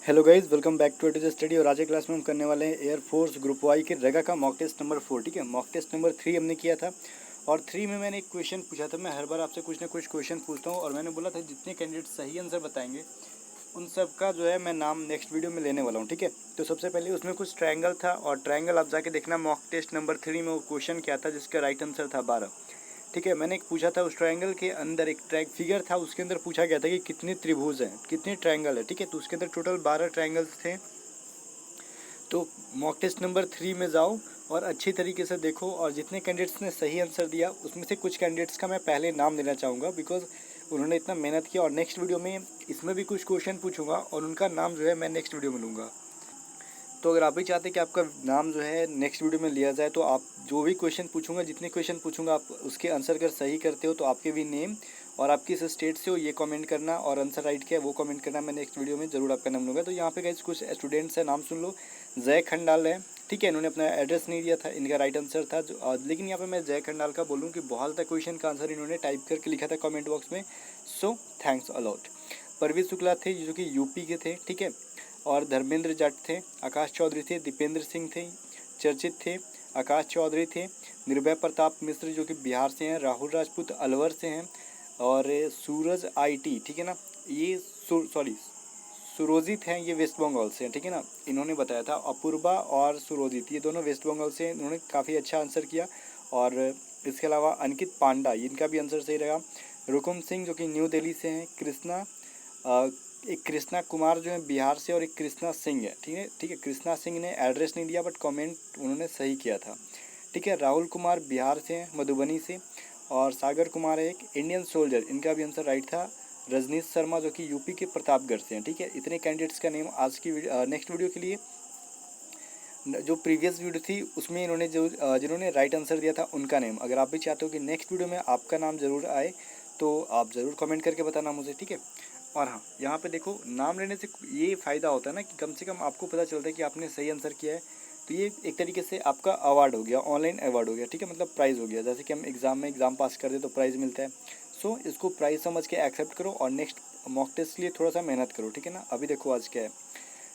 Hello guys, welcome back to to study. और आज की क्लास में हम करने वाले हैं एयरफोर्स ग्रुप वाई के रेगा का मॉक टेस्ट नंबर 4। ठीक है, मॉक टेस्ट नंबर 3 हमने किया था और 3 में मैंने एक क्वेश्चन पूछा था। मैं हर बार आपसे कुछ ना कुछ क्वेश्चन पूछता हूँ और मैंने बोला था जितने कैंडिडेट सही आंसर बताएंगे उन सब का जो है मैं नाम नेक्स्ट वीडियो में लेने वाला हूँ। ठीक है, तो सबसे पहले उसमें कुछ ट्रायंगल था और ट्रायंगल आप जाके देखना मॉक टेस्ट नंबर 3 में वो क्वेश्चन क्या था जिसका राइट आंसर था 12। ठीक है, मैंने एक पूछा था उस ट्रायंगल के अंदर एक ट्रैक फिगर था, उसके अंदर पूछा गया था कि कितने त्रिभुज हैं, कितने ट्रायंगल है। ठीक है, तो उसके अंदर टोटल 12 ट्रायंगल्स थे। तो मॉक टेस्ट नंबर 3 में जाओ और अच्छी तरीके से देखो और जितने कैंडिडेट्स ने सही आंसर दिया उसमें से कुछ कैंडिडेट्स का मैं पहले नाम लेना चाहूँगा बिकॉज उन्होंने इतना मेहनत किया। और नेक्स्ट वीडियो में इसमें भी कुछ क्वेश्चन पूछूंगा और उनका नाम जो है मैं नेक्स्ट वीडियो में लूँगा। तो अगर आप भी चाहते हैं कि आपका नाम जो है नेक्स्ट वीडियो में लिया जाए तो आप जो भी क्वेश्चन पूछूंगा, जितने क्वेश्चन पूछूंगा, आप उसके आंसर अगर सही करते हो तो आपके भी नेम और आप किस स्टेट से हो ये कमेंट करना और आंसर राइट किया वो कमेंट करना। मैं नेक्स्ट वीडियो में जरूर आपका नाम लूँगा। तो यहाँ पे गाइस कुछ स्टूडेंट्स हैं, नाम सुन लो। जय खंडाल है। ठीक है, इन्होंने अपना एड्रेस नहीं दिया था, इनका राइट आंसर था लेकिन यहाँ पे मैं जय खंडाल का बोलूँ कि बहुत ज़्यादा क्वेश्चन का आंसर इन्होंने टाइप करके लिखा था कमेंट बॉक्स में। So thanks a lot. Parvez Shukla थे जो कि यूपी के थे। ठीक है, और धर्मेंद्र जाट थे, आकाश चौधरी थे, दीपेंद्र सिंह थे, चर्चित थे, आकाश चौधरी थे, निर्भय प्रताप मिश्र जो कि बिहार से हैं, राहुल राजपूत अलवर से हैं और सूरज आईटी, ठीक है ना, ये सुरोजित हैं, ये वेस्ट बंगाल से हैं। ठीक है ना, इन्होंने बताया था। अपूर्वा और सुरोजित ये दोनों वेस्ट बंगाल से हैं, इन्होंने काफ़ी अच्छा आंसर किया। और इसके अलावा अंकित पांडा, इनका भी आंसर सही रहा। रुकुम सिंह जो कि न्यू दिल्ली से हैं, कृष्णा एक कृष्णा कुमार जो है बिहार से और एक कृष्णा सिंह है। ठीक है, ठीक है, कृष्णा सिंह ने एड्रेस नहीं दिया बट कमेंट उन्होंने सही किया था। ठीक है, राहुल कुमार बिहार से हैं, मधुबनी से। और सागर कुमार है एक इंडियन सोल्जर, इनका भी आंसर राइट था। रजनीश शर्मा जो कि यूपी के प्रतापगढ़ से हैं। ठीक है, इतने कैंडिडेट्स का नेम आज की नेक्स्ट वीडियो के लिए। जो प्रीवियस वीडियो थी उसमें इन्होंने जिन्होंने राइट आंसर दिया था उनका नेम, अगर आप भी चाहते हो कि नेक्स्ट वीडियो में आपका नाम ज़रूर आए तो आप ज़रूर कमेंट करके बताना मुझे। ठीक है, और हाँ, यहाँ पे देखो नाम लेने से ये फ़ायदा होता है ना कि कम से कम आपको पता चलता है कि आपने सही आंसर किया है। तो ये एक तरीके से आपका अवार्ड हो गया, ऑनलाइन अवार्ड हो गया। ठीक है, मतलब प्राइज़ हो गया। जैसे कि हम एग्ज़ाम में एग्ज़ाम पास कर दे तो प्राइज़ मिलता है। सो इसको प्राइज़ समझ के एक्सेप्ट करो और नेक्स्ट मॉक टेस्ट के लिए थोड़ा सा मेहनत करो। ठीक है ना, अभी देखो आज क्या है।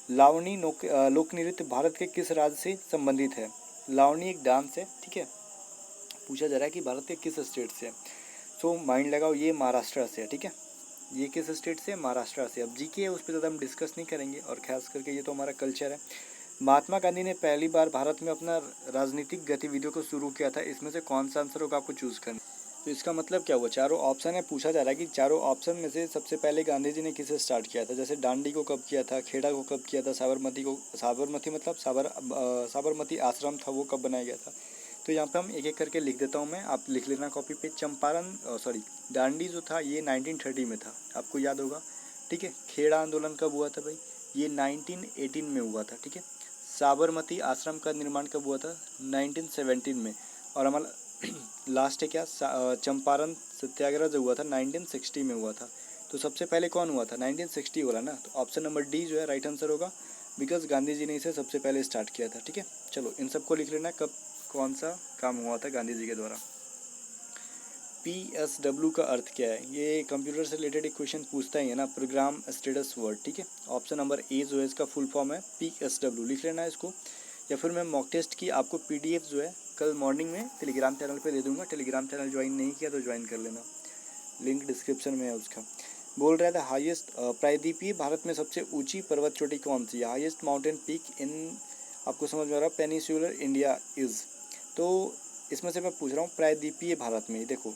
लावनी लोक नृत्य भारत के किस राज्य से संबंधित है। लावनी एक डांस है। ठीक है, पूछा जा रहा है कि भारत के किस स्टेट से है। सो माइंड लगाओ, ये महाराष्ट्र से है। ठीक है, ये किस स्टेट से, महाराष्ट्र से। अब जीके है उस पर ज़्यादा हम डिस्कस नहीं करेंगे और खास करके ये तो हमारा कल्चर है। महात्मा गांधी ने पहली बार भारत में अपना राजनीतिक गतिविधियों को शुरू किया था, इसमें से कौन सा आंसर होगा आपको चूज़ करना। तो इसका मतलब क्या हुआ, चारों ऑप्शन है, पूछा जा रहा है कि चारों ऑप्शन में से सबसे पहले गांधी जी ने किसे स्टार्ट किया था। जैसे दांडी को कब किया था, खेड़ा को कब किया था, साबरमती मतलब साबरमती आश्रम था वो कब बनाया गया था। तो यहाँ पे हम एक एक करके लिख देता हूँ मैं, आप लिख लेना कॉपी पे। दांडी जो था ये 1930 में था, आपको याद होगा। ठीक है, खेड़ा आंदोलन कब हुआ था भाई, ये 1918 में हुआ था। ठीक है, साबरमती आश्रम का निर्माण कब हुआ था, 1917 में। और हमारा लास्ट है क्या, चंपारण सत्याग्रह जो हुआ था 1960 में हुआ था। तो सबसे पहले कौन हुआ था, 1960 वाला ना। तो ऑप्शन नंबर डी जो है राइट आंसर होगा बिकॉज गांधी जी ने इसे सबसे पहले स्टार्ट किया था। ठीक है, चलो इन सबको लिख लेना कब कौन सा काम हुआ था गांधी जी के द्वारा। PSW का अर्थ क्या है, ये कंप्यूटर से रिलेटेड एक क्वेश्चन पूछता ही है ना, प्रोग्राम स्टेटस वर्ड। ठीक है, ऑप्शन नंबर ए जो है इसका फुल फॉर्म है PSW, लिख लेना है इसको। या फिर मैं मॉक टेस्ट की आपको PDF जो है कल मॉर्निंग में टेलीग्राम चैनल पे दे दूंगा। टेलीग्राम चैनल ज्वाइन नहीं किया तो ज्वाइन कर लेना, लिंक डिस्क्रिप्शन में है उसका। बोल रहा था हाईएस्ट प्रायद्वीपीय भारत में सबसे ऊंची पर्वत चोटी कौन सी है, हाईएस्ट माउंटेन पीक इन, आपको समझ में आ रहा है, पेनिसुलर इंडिया इज़। तो इसमें से मैं पूछ रहा हूँ प्रायद्वीपीय भारत में, देखो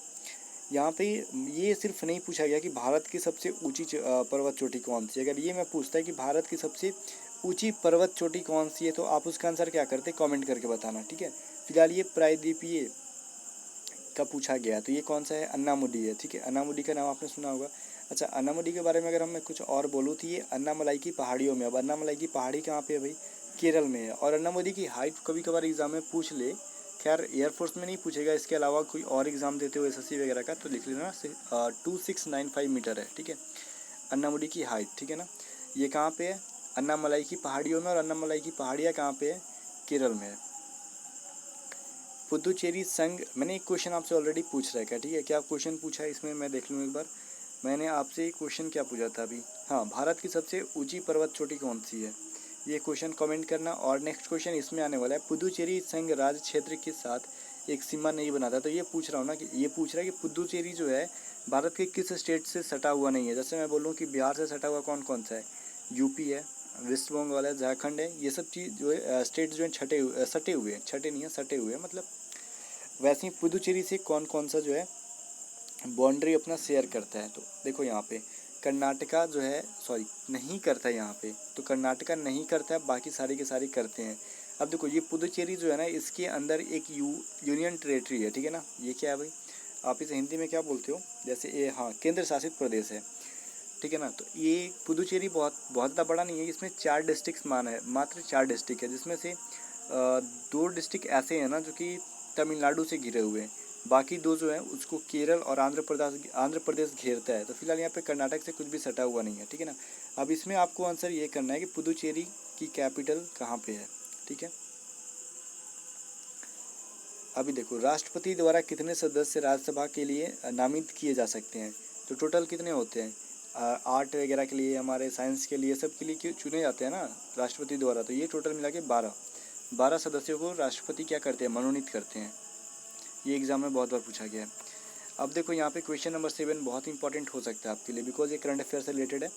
यहाँ पे ये सिर्फ नहीं पूछा गया कि भारत की सबसे ऊंची पर्वत चोटी कौन सी है। अगर ये मैं पूछता है कि भारत की सबसे ऊंची पर्वत चोटी कौन सी है तो आप उसका आंसर क्या करते, कमेंट करके बताना। ठीक है, फिलहाल ये प्रायद्वीपीय का पूछा गया तो ये कौन सा है, अन्नामुडी है। ठीक है, अन्नामुडी का नाम आपने सुना होगा। अच्छा, अन्नामुडी के बारे में अगर मैं कुछ और बोलूँ तो ये अन्नामलाई की पहाड़ियों में। अब अन्नामलाई की पहाड़ी कहाँ पे है भाई, केरल में है। और अन्नामुडी की हाइट कभी कभार एग्जाम में पूछ ले, खैर एयरफोर्स में नहीं पूछेगा, इसके अलावा कोई और एग्जाम देते हो SSC वगैरह का तो लिख लेना 2695 मीटर है। ठीक है, अन्नामुडी की हाइट। ठीक है ना, ये कहाँ पे है, अन्नामलाई की पहाड़ियों में। और अन्नामलाई की पहाड़ियाँ कहाँ पे है, केरल में है। पुदुचेरी संघ, मैंने एक क्वेश्चन आपसे ऑलरेडी पूछ रखा है। ठीक है, क्या क्वेश्चन पूछा है इसमें मैं देख लूँ एक बार। मैंने आपसे क्वेश्चन क्या पूछा था अभी, हाँ, भारत की सबसे ऊंची पर्वत चोटी कौन सी है? ये क्वेश्चन कमेंट करना। और नेक्स्ट क्वेश्चन इसमें आने वाला है, पुदुचेरी संघ राज्य क्षेत्र के साथ एक सीमा नहीं बनाता। तो ये पूछ रहा हूँ ना कि ये पूछ रहा है कि पुदुचेरी जो है भारत के किस स्टेट से सटा हुआ नहीं है। जैसे मैं बोलूँ कि बिहार से सटा हुआ कौन कौन सा है, यूपी है, वेस्ट बंगाल है, झारखंड है, ये सब चीज़ जो है स्टेट जो है सटे हुए हैं, छटे नहीं है सटे हुए हैं मतलब। वैसे ही पुदुचेरी से कौन कौन सा जो है बाउंड्री अपना शेयर करता है। तो देखो यहाँ पे कर्नाटका जो है सॉरी नहीं करता है यहाँ पे, तो कर्नाटका नहीं करता है, बाकी सारी के सारी करते हैं। अब देखो ये पुदुचेरी जो है ना इसके अंदर एक यूनियन टेरेटरी है, ठीक है ना। ये क्या है भाई, आप इसे हिंदी में क्या बोलते हो, जैसे ये हाँ केंद्र शासित प्रदेश है, ठीक है ना। तो ये पुदुचेरी बहुत बहुत ज़्यादा बड़ा नहीं है, इसमें 4 डिस्ट्रिक्ट मात्र 4 डिस्ट्रिक्ट है, जिसमें से 2 डिस्ट्रिक्ट ऐसे हैं ना जो कि तमिलनाडु से घिरे हुए हैं, बाकी 2 जो है उसको केरल और आंध्र प्रदेश घेरता है। तो फिलहाल यहाँ पे कर्नाटक से कुछ भी सटा हुआ नहीं है, ठीक है ना। अब इसमें आपको आंसर ये करना है कि पुदुचेरी की कैपिटल कहाँ पे है, ठीक है। अभी देखो राष्ट्रपति द्वारा कितने सदस्य राज्यसभा के लिए नामित किए जा सकते हैं। तो टोटल कितने होते हैं, आर्ट वगैरह के लिए, हमारे साइंस के लिए, सब के लिए चुने जाते हैं ना राष्ट्रपति द्वारा। तो ये टोटल मिला के 12 सदस्यों को राष्ट्रपति क्या करते हैं, मनोनीत करते हैं। ये एग्जाम में बहुत बार पूछा गया है। अब देखो यहाँ पे क्वेश्चन नंबर 7 बहुत इंपॉर्टेंट हो सकता है आपके लिए, बिकॉज ये करंट अफेयर से रिलेटेड है।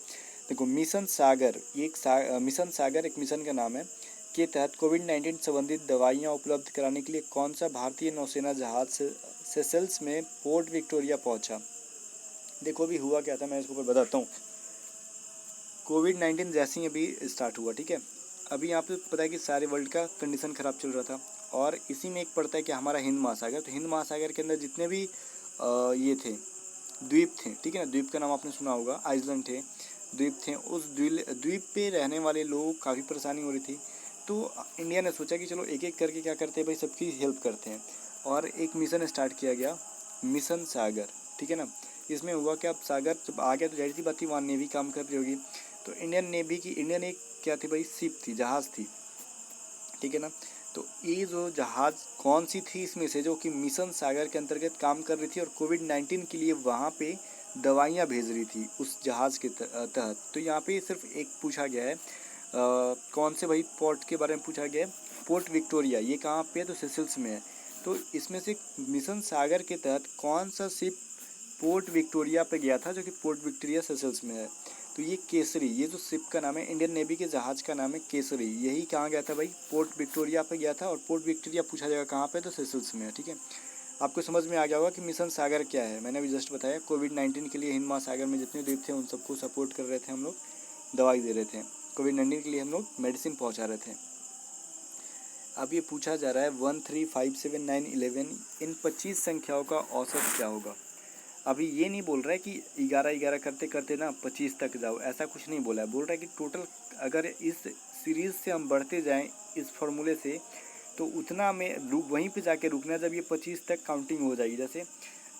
देखो मिशन सागर, ये मिशन सागर एक मिशन का नाम है, के तहत कोविड-19 संबंधित दवाइयाँ उपलब्ध कराने के लिए कौन सा भारतीय नौसेना जहाज सेशेल्स में पोर्ट विक्टोरिया पहुंचा। देखो अभी हुआ क्या था, मैं इसको बताता हूँ। कोविड-19 जैसे ही अभी स्टार्ट हुआ, ठीक है, अभी यहाँ पे पता है कि सारे वर्ल्ड का कंडीशन ख़राब चल रहा था, और इसी में एक पड़ता है कि हमारा हिंद महासागर। तो हिंद महासागर के अंदर जितने भी ये थे द्वीप थे, ठीक है ना, द्वीप का नाम आपने सुना होगा, आइसलैंड थे, द्वीप थे। उस द्वीप पे रहने वाले लोग काफ़ी परेशानी हो रही थी। तो इंडिया ने सोचा कि चलो एक एक करके क्या करते हैं भाई, सबकी हेल्प करते हैं, और एक मिशन स्टार्ट किया गया, मिशन सागर, ठीक है ना। इसमें हुआ क्या, अब सागर जब आ गया तो जाहिर सी बात थी वहाँ नेवी काम कर रही होगी। तो इंडियन एक क्या थी भाई, शिप थी, जहाज़ थी, ठीक है ना। तो ये जो जहाज़ कौन सी थी इसमें से, जो कि मिशन सागर के अंतर्गत काम कर रही थी और कोविड-19 के लिए वहाँ पे दवाइयाँ भेज रही थी उस जहाज़ के तहत। तो यहाँ पे सिर्फ एक पूछा गया है, कौन से भाई पोर्ट के बारे में पूछा गया है, पोर्ट विक्टोरिया। ये कहाँ पे है, तो सेशेल्स में है। तो इसमें से मिशन सागर के तहत कौन सा शिप पोर्ट विक्टोरिया पे गया था, जो कि पोर्ट विक्टोरिया सेशेल्स में है। तो ये केसरी, ये जो शिप का नाम है, इंडियन नेवी के जहाज़ का नाम है केसरी। यही कहाँ गया था भाई, पोर्ट विक्टोरिया पे गया था, और पोर्ट विक्टोरिया पूछा जाएगा कहाँ पे, तो सेशेल्स में है, ठीक है। आपको समझ में आ गया होगा कि मिशन सागर क्या है। मैंने अभी जस्ट बताया, कोविड-19 के लिए हिंद महासागर में जितने द्वीप थे उन सबको सपोर्ट कर रहे थे हम लोग, दवाई दे रहे थे। कोविड-19 के लिए हम लोग मेडिसिन पहुँचा रहे थे। अब ये पूछा जा रहा है 1 3 5 7 9 11 इन 25 संख्याओं का औसत क्या होगा। अभी ये नहीं बोल रहा है कि 11 करते करते ना 25 तक जाओ, ऐसा कुछ नहीं बोला है। बोल रहा है कि टोटल अगर इस सीरीज़ से हम बढ़ते जाएं इस फॉर्मूले से, तो उतना में वहीं पे जाके रुकना है जब ये 25 तक काउंटिंग हो जाएगी। जैसे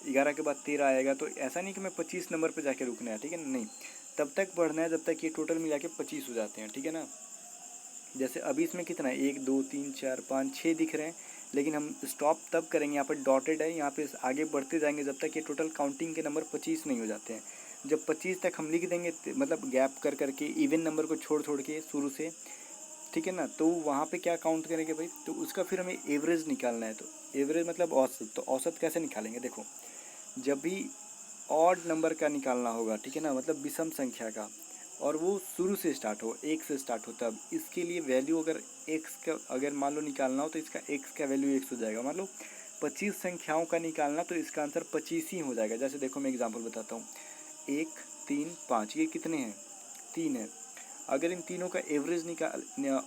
11 के बाद 13 आएगा, तो ऐसा नहीं कि मैं 25 नंबर पे जाके रुकना है, ठीक है, नहीं, तब तक बढ़ना है जब तक ये टोटल मिला के 25 हो जाते हैं, ठीक है ना। जैसे अभी इसमें कितना है, 1 2 3 4 5 6 दिख रहे हैं, लेकिन हम स्टॉप तब करेंगे, यहाँ पर डॉटेड है, यहाँ पे आगे बढ़ते जाएंगे जब तक ये टोटल काउंटिंग के नंबर 25 नहीं हो जाते हैं। जब 25 तक हम लिख देंगे, मतलब गैप कर करके इवन नंबर को छोड़ छोड़ के शुरू से, ठीक है ना, तो वहाँ पे क्या काउंट करेंगे भाई, तो उसका फिर हमें एवरेज निकालना है। तो एवरेज मतलब औसत, तो औसत कैसे निकालेंगे, देखो जब भी ऑड नंबर का निकालना होगा, ठीक है ना, मतलब विषम संख्या का, और वो शुरू से स्टार्ट हो, 1 से स्टार्ट हो, तब इसके लिए वैल्यू अगर एक्स का अगर मान लो निकालना हो, तो इसका एक्स का वैल्यू 1 हो जाएगा। मान लो 25 संख्याओं का निकालना, तो इसका आंसर 25 ही हो जाएगा। जैसे देखो मैं एग्जांपल बताता हूँ, 1 3 5, ये कितने हैं, 3 है। अगर इन तीनों का एवरेज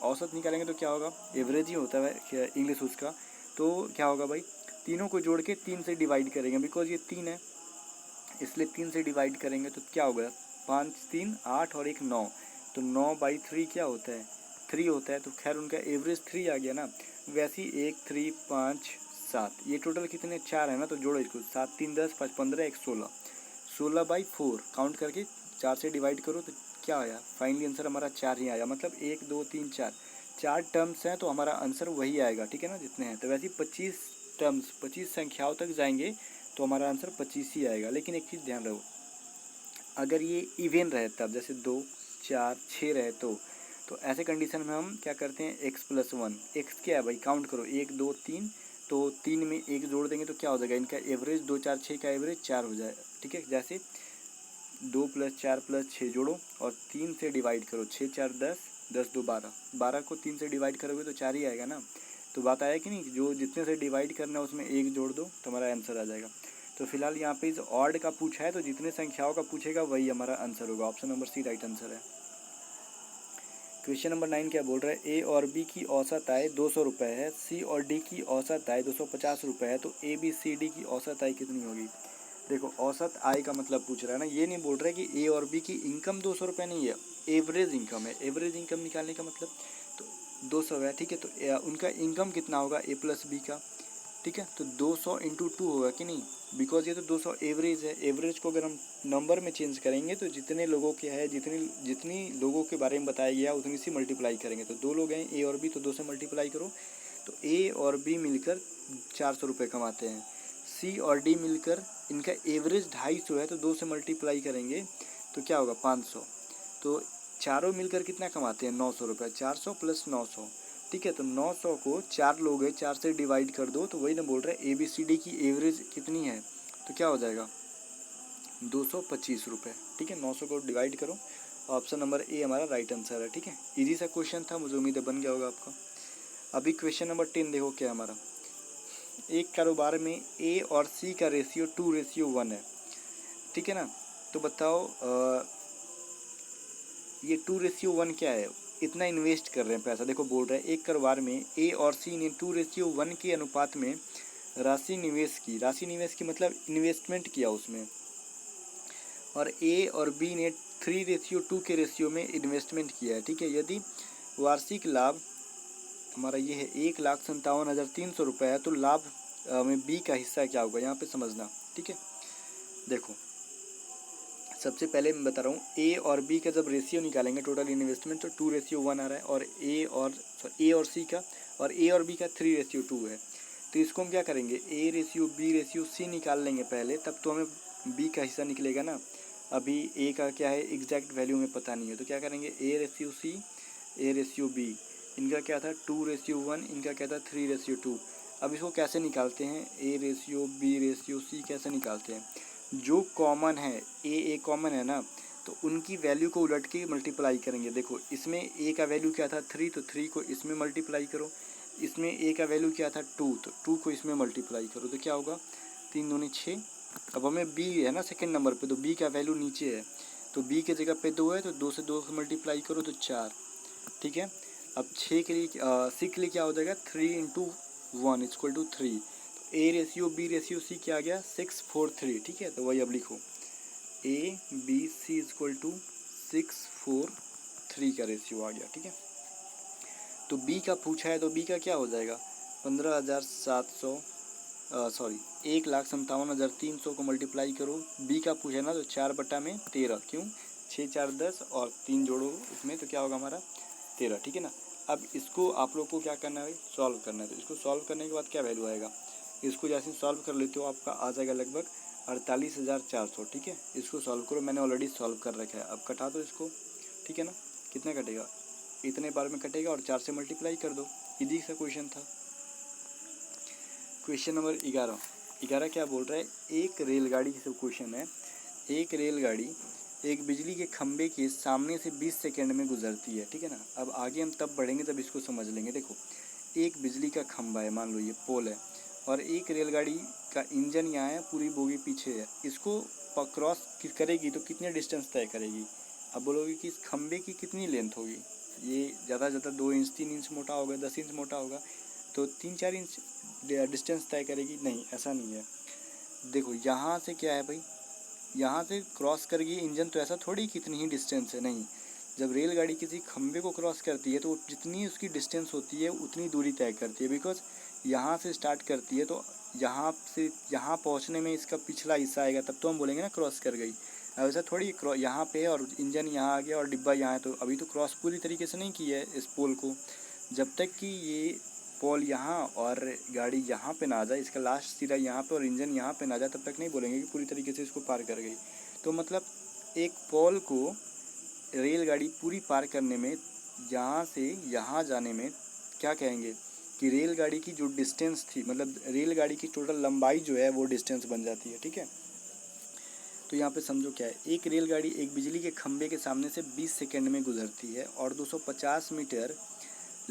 औसत निकालेंगे तो क्या होगा, एवरेज ही होता है इंग्लिश उसका। तो क्या होगा भाई, तीनों को जोड़ के 3 से डिवाइड करेंगे, बिकॉज ये 3 है इसलिए 3 से डिवाइड करेंगे, तो क्या होगा, 5 3 8 और 1 9, तो 9/3 क्या होता है, 3 होता है। तो खैर उनका एवरेज 3 आ गया ना। वैसे ही 1 3 5 7, ये टोटल कितने 4 है ना, तो जोड़ो इसको, 7 3 10 5 15 1 16, 16/4 काउंट करके 4 से डिवाइड करो, तो क्या आया, फाइनली आंसर हमारा 4 ही आया। मतलब 1 2 3 4 टर्म्स हैं, तो हमारा आंसर वही आएगा, ठीक है ना, जितने हैं। तो वैसे ही 25 संख्याओं तक जाएंगे तो हमारा आंसर 25 ही आएगा। लेकिन एक चीज़ ध्यान रहो, अगर ये इवन रहे तब, जैसे 2 4 6 रहे तो ऐसे कंडीशन में हम क्या करते हैं, x+1। x क्या है भाई, काउंट करो, 1 2 3, तो 3 में 1 जोड़ देंगे तो क्या हो जाएगा, इनका एवरेज 2 4 6 का एवरेज 4 हो जाएगा। ठीक है, जैसे 2 + 4 + 6 जोड़ो और 3 से डिवाइड करो, 6 4 10, 10 2 12, 12 को 3 से डिवाइड करोगे तो 4 ही आएगा ना। तो बात आया कि नहीं, जो जितने से डिवाइड करना है उसमें 1 जोड़ दो तो हमारा आंसर आ जाएगा। तो फिलहाल यहाँ पे इस ऑड का पूछा है, तो जितने संख्याओं का पूछेगा वही हमारा आंसर होगा। Option number C right answer है। क्वेश्चन नंबर 9 क्या बोल रहा है, ए और बी की औसत आय 200 रुपये है, सी और डी की औसत आय 250 रुपये है, तो ए बी सी डी की औसत आय कितनी होगी। देखो, औसत आय का मतलब पूछ रहा है ना, ये नहीं बोल रहा है कि ए और बी की इनकम 200 रुपये नहीं है, एवरेज इनकम है। एवरेज इनकम निकालने का मतलब तो 200 है, ठीक है, तो उनका इनकम कितना होगा ए प्लस बी का, ठीक है, तो 200 × 2 होगा कि नहीं, बिकॉज ये तो 200 एवरेज है। एवरेज को अगर हम नंबर में चेंज करेंगे तो जितने लोगों के है, जितनी जितनी लोगों के बारे में बताया गया उतनी सी मल्टीप्लाई करेंगे। तो 2 लोग हैं ए और बी, तो 2 से मल्टीप्लाई करो, तो ए और बी मिलकर 400 रुपये कमाते हैं। सी और डी मिलकर इनका एवरेज 250 है, तो 2 से मल्टीप्लाई करेंगे तो क्या होगा 500। तो चारों मिलकर कितना कमाते हैं 900 रुपये, 400 + 900, ठीक है, तो 900 को 4 लोग हैं, 4 से डिवाइड कर दो, तो वही ना बोल रहे हैं ए बी सी डी की एवरेज कितनी है, तो क्या हो जाएगा 225 रुपये। ठीक है, 900 को डिवाइड करो। ऑप्शन नंबर ए हमारा राइट आंसर है। ठीक है, इजी सा क्वेश्चन था, मुझे उम्मीद है बन गया होगा आपका। अभी क्वेश्चन नंबर 10 देखो क्या हमारा, एक कारोबार में ए और सी का रेशियो 2:1 है, ठीक है ना। तो बताओ ये 2:1 क्या है, इतना इन्वेस्ट कर रहे हैं पैसा। देखो बोल रहे हैं एक कारोबार में ए और सी ने 2:1 के अनुपात में राशि निवेश की। राशि निवेश की मतलब इन्वेस्टमेंट किया उसमें। और ए और बी ने 3:2 के रेशियो में इन्वेस्टमेंट किया है। ठीक है, यदि वार्षिक लाभ हमारा ये है 1,57,300 रुपये है, तो लाभ में बी का हिस्सा क्या होगा, यहाँ पे समझना। ठीक है, देखो सबसे पहले मैं बता रहा हूँ, ए और बी का जब रेशियो निकालेंगे टोटल इन्वेस्टमेंट, तो 2:1 आ रहा है, और ए और सी का और ए और बी का 3:2 है। तो इसको हम क्या करेंगे, A ratio B ratio C निकाल लेंगे पहले, तब तो हमें बी का हिस्सा निकलेगा ना। अभी ए का क्या है एग्जैक्ट वैल्यू में पता नहीं है, तो क्या करेंगे A ratio C A ratio B, इनका क्या था 2:1, इनका क्या था 3:2। अब इसको कैसे निकालते हैं, A ratio B ratio C कैसे निकालते हैं, जो कॉमन है ए कॉमन है ना, तो उनकी वैल्यू को उलट के मल्टीप्लाई करेंगे। देखो इसमें ए का वैल्यू क्या था 3, तो 3 को इसमें मल्टीप्लाई करो। इसमें ए का वैल्यू क्या था 2, तो 2 को इसमें मल्टीप्लाई करो, तो क्या होगा 3 दूनी 6। अब हमें बी है ना सेकंड नंबर पे, तो बी का वैल्यू नीचे है, तो बी के जगह पे 2 है, तो 2 से 2 को मल्टीप्लाई करो तो 4। ठीक है, अब 6 के लिए 6 के लिए क्या हो जाएगा 3 × 1 = 3। तो A ratio B ratio C क्या आ गया 6:4:3। ठीक है, तो वही अब लिखो ए बी सी = 6:4:3 का रेशियो आ गया। ठीक है, तो बी का पूछा है, तो बी का क्या हो जाएगा 15,700 सॉरी 1,57,300 को मल्टीप्लाई करो। बी का पूछा है ना, तो 4/13, क्यों 6 4 10 और 3 जोड़ो इसमें, तो क्या होगा हमारा 13। ठीक है ना, अब इसको आप लोग को क्या करना है, सॉल्व करना है। तो इसको सॉल्व करने के बाद क्या वैल्यू आएगा, इसको जैसे सॉल्व कर लेते हो आपका आ जाएगा लगभग 48,400। ठीक है, इसको सॉल्व करो, मैंने ऑलरेडी सॉल्व कर रखा है, अब कटा दो इसको। ठीक है ना, कितना कटेगा, इतने बार में कटेगा और 4 से मल्टीप्लाई कर दो। इजी सा क्वेश्चन था। क्वेश्चन नंबर 11 क्या बोल रहा है, एक रेलगाड़ी की सब क्वेश्चन है। एक रेलगाड़ी एक बिजली के खंभे के सामने से 20 सेकंड में गुजरती है। ठीक है ना, अब आगे हम तब बढ़ेंगे तब इसको समझ लेंगे। देखो एक बिजली का खंभा है, मान लो ये पोल है, और एक रेलगाड़ी का इंजन यहाँ है, पूरी बोगी पीछे है। इसको क्रॉस करेगी तो कितने डिस्टेंस तय करेगी। अब बोलोगे कि इस खंभे की कितनी लेंथ होगी, ये ज़्यादा से ज़्यादा 2 इंच 3 इंच मोटा होगा, 10 इंच मोटा होगा, तो 3-4 इंच डिस्टेंस तय करेगी। नहीं, ऐसा नहीं है। देखो यहाँ से क्या है भाई, यहाँ से क्रॉस कर गई इंजन, तो ऐसा थोड़ी कितनी ही डिस्टेंस है, नहीं। जब रेलगाड़ी किसी खंभे को क्रॉस करती है तो जितनी उसकी डिस्टेंस होती है उतनी दूरी तय करती है। बिकॉज यहाँ से स्टार्ट करती है, तो यहाँ से यहाँ पहुँचने में इसका पिछला हिस्सा आएगा, तब तो हम बोलेंगे ना क्रॉस कर गई। अब ऐसा थोड़ी यहाँ पे है और इंजन यहाँ आ गया और डिब्बा यहाँ है, तो अभी तो क्रॉस पूरी तरीके से नहीं की है इस पोल को। जब तक कि ये पोल यहाँ और गाड़ी यहाँ पे ना आ जाए, इसका लास्ट सिरा यहाँ पे और इंजन यहाँ पे ना आ जाए, तब तक नहीं बोलेंगे कि पूरी तरीके से इसको पार कर गई। तो मतलब एक पोल को रेलगाड़ी पूरी पार करने में, यहाँ से यहाँ जाने में क्या कहेंगे कि रेलगाड़ी की जो डिस्टेंस थी, मतलब रेलगाड़ी की टोटल लंबाई जो है वो डिस्टेंस बन जाती है। ठीक है, तो यहाँ पे समझो क्या है, एक रेलगाड़ी एक बिजली के खंभे के सामने से 20 सेकंड में गुजरती है और 250 मीटर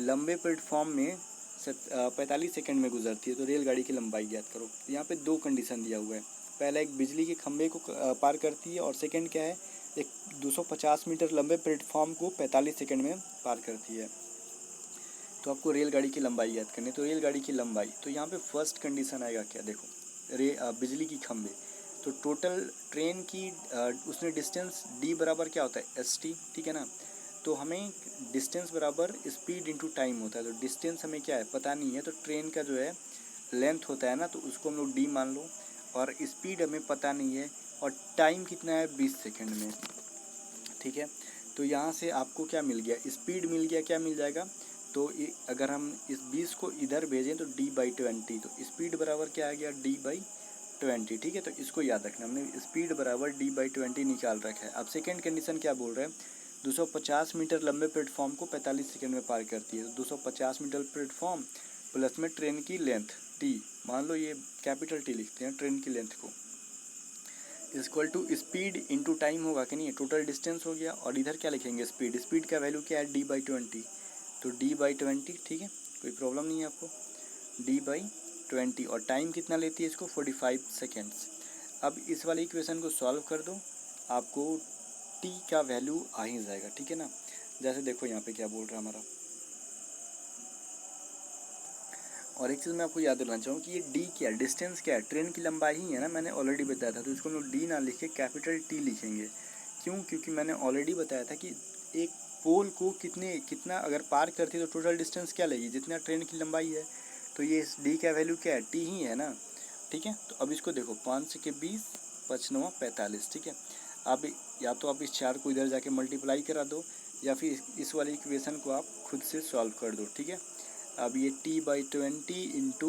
लंबे प्लेटफॉर्म में 45 सेकंड में गुजरती है। तो रेलगाड़ी की लंबाई ज्ञात करो। यहाँ पे दो कंडीशन दिया हुआ है। पहला, एक बिजली के खंभे को पार करती है, और सेकंड क्या है, एक 250 मीटर लंबे प्लेटफॉर्म को 45 सेकंड में पार करती है। तो आपको रेलगाड़ी की लंबाई याद करनी है। तो रेलगाड़ी की लंबाई, तो यहाँ पे फर्स्ट कंडीशन आएगा क्या, देखो बिजली की खंभे, तो टोटल ट्रेन की उसने डिस्टेंस डी बराबर क्या होता है, एस टी। ठीक है ना, तो हमें डिस्टेंस बराबर स्पीड इंटू टाइम होता है। तो डिस्टेंस हमें क्या है पता नहीं है, तो ट्रेन का जो है लेंथ होता है ना, तो उसको हम लोग डी मान लो, और स्पीड हमें पता नहीं है, और टाइम कितना है 20 सेकंड में। ठीक है, तो यहाँ से आपको क्या मिल गया, स्पीड मिल गया, क्या मिल जाएगा, तो अगर हम इस 20 को इधर भेजें तो d/20, तो स्पीड बराबर क्या आ गया, d/20। ठीक है, तो इसको याद रखना, हमने स्पीड बराबर d/20 निकाल रखा है। अब सेकेंड कंडीशन क्या बोल रहे हैं, 250 मीटर लंबे प्लेटफॉर्म को 45 सेकंड में पार करती है। तो 250 मीटर प्लेटफॉर्म प्लस में ट्रेन की लेंथ टी, मान लो ये कैपिटल टी लिखते हैं ट्रेन की लेंथ को, equal to speed into time होगा कि नहीं, टोटल डिस्टेंस हो गया। और इधर क्या लिखेंगे, स्पीड, स्पीड का वैल्यू क्या है, d/20, तो d/20। ठीक है, कोई प्रॉब्लम नहीं है आपको, d/20, और टाइम कितना लेती है इसको, 45 सेकेंड्स। अब इस वाली इक्वेशन को सॉल्व कर दो, आपको t का वैल्यू आ ही जाएगा। ठीक है ना, जैसे देखो यहाँ पे क्या बोल रहा है हमारा, और एक चीज़ मैं आपको याद दिलाना चाहूँ कि ये डी क्या है, डिस्टेंस क्या है, ट्रेन की लंबाई ही है ना, मैंने ऑलरेडी बताया था। तो इसको हम लोग डी ना लिख के कैपिटल टी लिखेंगे। क्यों, क्योंकि मैंने ऑलरेडी बताया था कि एक पोल को कितना अगर पार करती है तो टोटल डिस्टेंस क्या लेगी, जितना ट्रेन की लंबाई है। तो ये डी का वैल्यू क्या है, टी ही है ना। ठीक है, तो अब इसको देखो, 5 के 20, 5 9 45। ठीक है, अब या तो आप इस 4 को इधर जाके मल्टीप्लाई करा दो, या फिर इस वाली इक्वेशन को आप खुद से सॉल्व कर दो। ठीक है, अब ये t/20 इंटू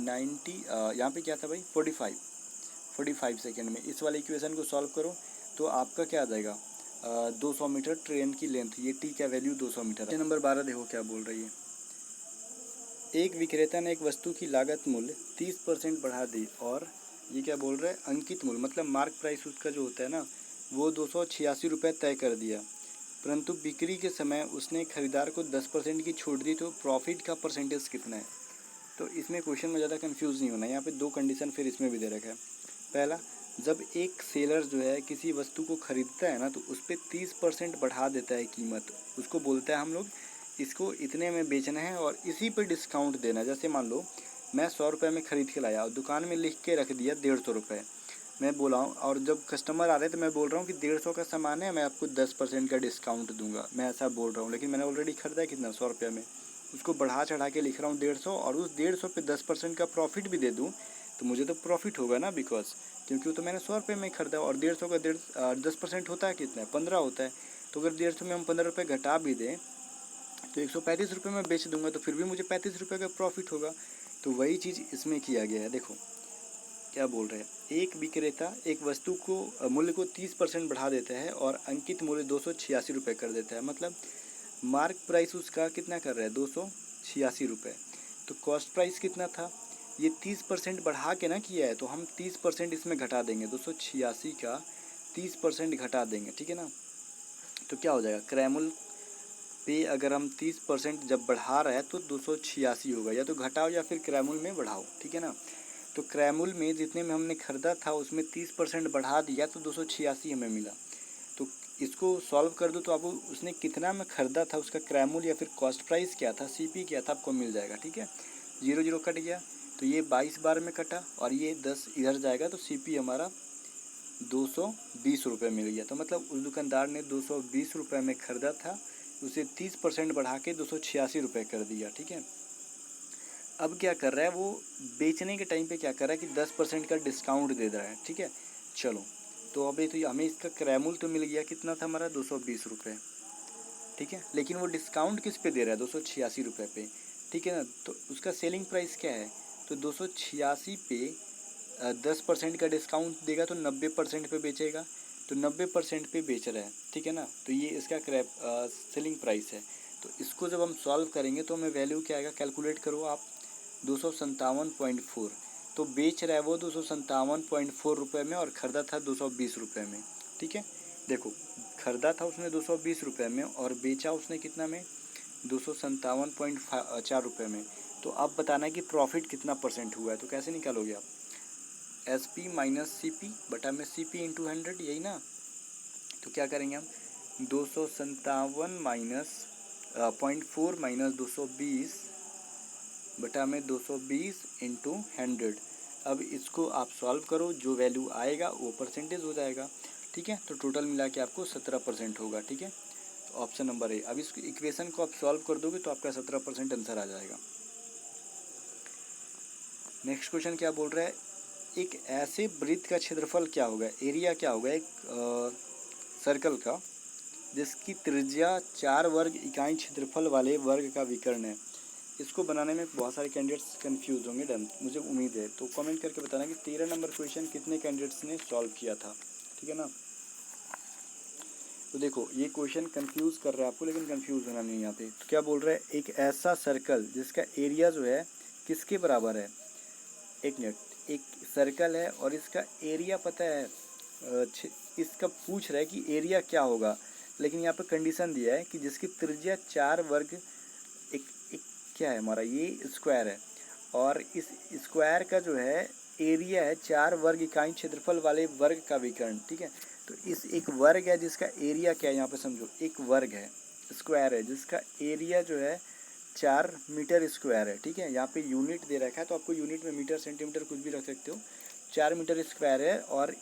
90, यहाँ पे क्या था भाई, 45 सेकेंड में, इस वाले इक्वेशन को सॉल्व करो तो आपका क्या आ जाएगा, 200 मीटर ट्रेन की लेंथ, ये t का वैल्यू 200 मीटर है। नंबर 12 देखो क्या बोल रही है, एक विक्रेता ने एक वस्तु की लागत मूल्य 30% बढ़ा दी, और ये क्या बोल रहा है, अंकित मूल्य मतलब मार्क प्राइस उसका जो होता है ना, वो 286 रुपये तय कर दिया, परंतु बिक्री के समय उसने खरीदार को 10% की छूट दी, तो प्रॉफिट का परसेंटेज कितना है। तो इसमें क्वेश्चन में ज़्यादा कंफ्यूज नहीं होना है। यहाँ पे दो कंडीशन फिर इसमें भी दे रखा है। पहला, जब एक सेलर जो है किसी वस्तु को खरीदता है ना, तो उस पर 30% बढ़ा देता है कीमत, उसको बोलता है हम लोग इसको इतने में बेचना है और इसी पर डिस्काउंट देना। जैसे मान लो मैं 100 रुपये में ख़रीद के लाया और दुकान में लिख के रख दिया 150 रुपये, मैं बोला हूँ, और जब कस्टमर आ रहे तो मैं बोल रहा हूँ कि 150 का सामान है, मैं आपको 10% का डिस्काउंट दूंगा, मैं ऐसा बोल रहा हूँ। लेकिन मैंने ऑलरेडी खरीदा है कितना, 100 रुपये में, उसको बढ़ा चढ़ा के लिख रहा हूँ 150, और उस 150 पे 10% का प्रॉफिट भी दे दूँ तो मुझे तो प्रॉफिट होगा ना, बिकॉज क्योंकि वो तो मैंने 100 रुपये में खरीदा, और 150 का 10% होता है कितना है, 15 होता है। तो अगर 150 में हम 15 रुपये घटा भी दें तो 135 रुपये में बेच दूंगा, तो फिर भी मुझे 35 रुपये का प्रॉफिट होगा। तो वही चीज़ इसमें किया गया है। देखो क्या बोल रहे हैं, एक विक्रेता एक वस्तु को मूल्य को 30% बढ़ा देता है और अंकित मूल्य 286 रुपये कर देता है, मतलब मार्क प्राइस उसका कितना कर रहा है, 286 रुपये। तो कॉस्ट प्राइस कितना था, ये 30% बढ़ा के ना किया है, तो हम 30% इसमें घटा देंगे, 286 का 30% घटा देंगे। ठीक है ना, तो क्या हो जाएगा, क्रय मूल्य पे अगर हम 30% जब बढ़ा रहे हैं तो 286 होगा, या तो घटाओ या फिर क्रय मूल्य में बढ़ाओ। ठीक है ना, तो क्रय मूल्य में जितने में हमने खरीदा था उसमें 30% बढ़ा दिया तो 286 हमें मिला। तो इसको सॉल्व कर दो तो आपको उसने कितना में ख़रीदा था उसका क्रय मूल्य या फिर कॉस्ट प्राइस क्या था, सीपी क्या था, आपको मिल जाएगा। ठीक है, 0 0 कट गया तो ये 22 बार में कटा, और ये 10 इधर जाएगा, तो सीपी हमारा 220 रुपये मिल गया। तो मतलब उस दुकानदार ने 220 रुपये में ख़रीदा था, उसे 30% बढ़ा के 286 रुपये कर दिया। ठीक है, अब क्या कर रहा है वो, बेचने के टाइम पे क्या कर रहा है कि 10% का डिस्काउंट दे रहा है। ठीक है, चलो तो अभी तो हमें इसका क्रय मूल्य तो मिल गया, कितना था हमारा, 220 रुपये। ठीक है, लेकिन वो डिस्काउंट किस पे दे रहा है, 286 रुपये पे। ठीक है ना, तो उसका सेलिंग प्राइस क्या है, तो 286 पे 10% का डिस्काउंट देगा तो 90% पे बेचेगा। तो तो 90% पे बेच रहा है, ठीक है ना। तो ये इसका सेलिंग प्राइस है। तो इसको जब हम सॉल्व करेंगे तो हमें वैल्यू क्या आएगा, कैलकुलेट करो आप, 257.4। तो बेच रहा है वो 257.4 रुपये में और ख़रीदा था 220 रुपये में, ठीक है। देखो, ख़रीदा था उसने 220 रुपये में और बेचा उसने कितना में, 257.4 रुपये में। तो अब बताना है कि प्रॉफिट कितना परसेंट हुआ है। तो कैसे निकालोगे आप, SP माइनस CP बटा में CP इंटू 100, यही ना। तो क्या करेंगे हम, 257 माइनस 0.4 माइनस 220 बटा में 220 इंटू 100। अब इसको आप सॉल्व करो, जो वैल्यू आएगा वो परसेंटेज हो जाएगा, ठीक है। तो टोटल मिला के आपको 17% होगा, ठीक है। तो ऑप्शन नंबर ए। अब इस इक्वेशन को आप सॉल्व कर दोगे तो आपका 17% आंसर आ जाएगा। नेक्स्ट क्वेश्चन क्या बोल रहा है, एक ऐसे वृत्त का क्षेत्रफल क्या होगा, एरिया क्या होगा एक सर्कल का, जिसकी त्रिज्या 4 वर्ग इकाई क्षेत्रफल वाले वर्ग का विकर्ण है। इसको बनाने में बहुत सारे कैंडिडेट्स कंफ्यूज होंगे, डन, मुझे उम्मीद है। तो कमेंट करके बताना कि 13 नंबर क्वेश्चन कितने कैंडिडेट्स ने सॉल्व किया था, ठीक है ना। तो देखो, ये क्वेश्चन कंफ्यूज कर रहा है आपको, लेकिन कंफ्यूज होना नहीं यहाँ पे। तो क्या बोल रहा है, एक ऐसा सर्कल जिसका एरिया जो है किसके बराबर है। एक मिनट, एक सर्कल है और इसका एरिया पता है, इसका पूछ रहा है कि एरिया क्या होगा, लेकिन यहाँ पे कंडीशन दिया है कि जिसकी त्रिज्या 4 वर्ग, एक क्या है हमारा, ये स्क्वायर है और इस स्क्वायर का जो है एरिया है 4 वर्ग इकाई क्षेत्रफल वाले वर्ग का विकर्ण, ठीक है। तो इस एक वर्ग है जिसका एरिया क्या है, यहाँ पे समझो, एक वर्ग है, स्क्वायर है जिसका एरिया जो है 4 मीटर स्क्वायर है, ठीक है। यहाँ पे यूनिट दे रखा है तो आपको यूनिट में मीटर सेंटीमीटर कुछ भी रख सकते हो। 4 मीटर स्क्वायर है और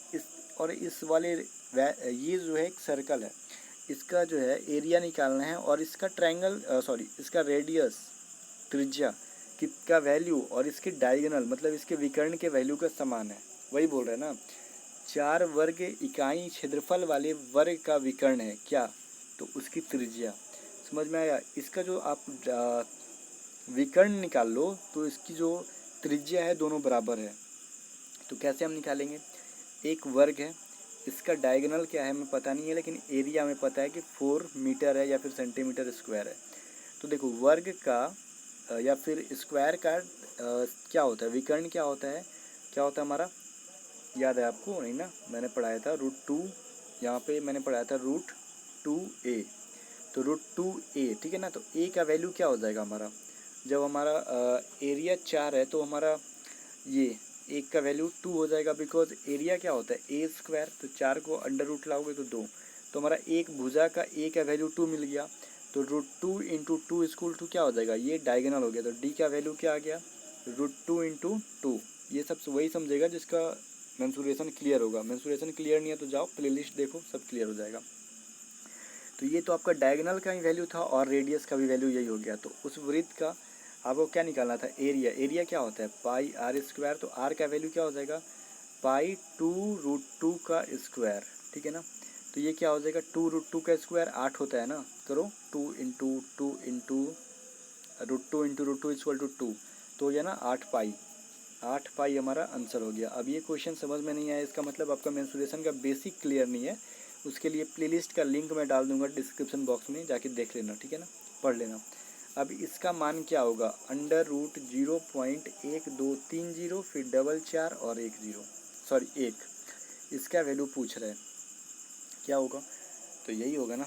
इस वाले ये जो है एक सर्कल है, इसका जो है एरिया निकालना है और इसका ट्रायंगल इसका रेडियस, त्रिज्या का वैल्यू और इसके डायगोनल मतलब इसके विकर्ण के वैल्यू का समान है। वही बोल रहे हैं ना, 4 वर्ग इकाई क्षेत्रफल वाले वर्ग का विकर्ण है क्या, तो उसकी त्रिज्या। समझ में आया। इसका जो आप विकर्ण निकाल लो तो इसकी जो त्रिज्या है दोनों बराबर है। तो कैसे हम निकालेंगे, एक वर्ग है, इसका डायगोनल क्या है हमें पता नहीं है, लेकिन एरिया हमें पता है कि 4 मीटर है या फिर सेंटीमीटर स्क्वायर है। तो देखो, वर्ग का या फिर स्क्वायर का क्या होता है, विकर्ण क्या होता है, हमारा, याद है आपको नहीं ना, मैंने पढ़ाया था √2, यहाँ पे मैंने पढ़ाया था √2a। तो √2a, ठीक है ना। तो a का वैल्यू क्या हो जाएगा हमारा, जब हमारा एरिया 4 है तो हमारा ये 1 का वैल्यू 2 हो जाएगा, बिकॉज एरिया क्या होता है a स्क्वायर। तो 4 को अंडर रूट लाओगे तो 2, तो हमारा एक भुजा का a का वैल्यू 2 मिल गया। तो √2 इंटू 2 इक्वल टू क्या हो जाएगा, ये डायगोनल हो गया। तो d का वैल्यू क्या आ गया, √2 इंटू 2। ये सब वही समझेगा जिसका मेंसुरेशन क्लियर होगा। मेंसुरेशन क्लियर नहीं है तो जाओ प्लेलिस्ट देखो, सब क्लियर हो जाएगा। तो ये तो आपका डायगोनल का ही वैल्यू था और रेडियस का भी वैल्यू यही हो गया। तो उस वृत्त का आपको क्या निकालना था, एरिया। एरिया क्या होता है, पाई r स्क्वायर। तो r का वैल्यू क्या हो जाएगा, पाई 2√2 का स्क्वायर, ठीक है ना। तो ये क्या हो जाएगा, 2√2 का स्क्वायर 8 होता है ना। करो 2 into 2 into √2 into √2 equal to 2, तो हो गया ना 8 पाई हमारा आंसर हो गया। अब ये क्वेश्चन समझ में नहीं आया, इसका मतलब आपका मेंसुरेशन का बेसिक क्लियर नहीं है। उसके लिए प्लेलिस्ट का लिंक मैं डाल दूंगा डिस्क्रिप्शन बॉक्स में, जाके देख लेना, ठीक है ना, पढ़ लेना। अब इसका मान क्या होगा, अंडर रूट 0.1230 फिर 4 और 1, इसका वैल्यू पूछ रहा है क्या होगा। तो यही होगा ना।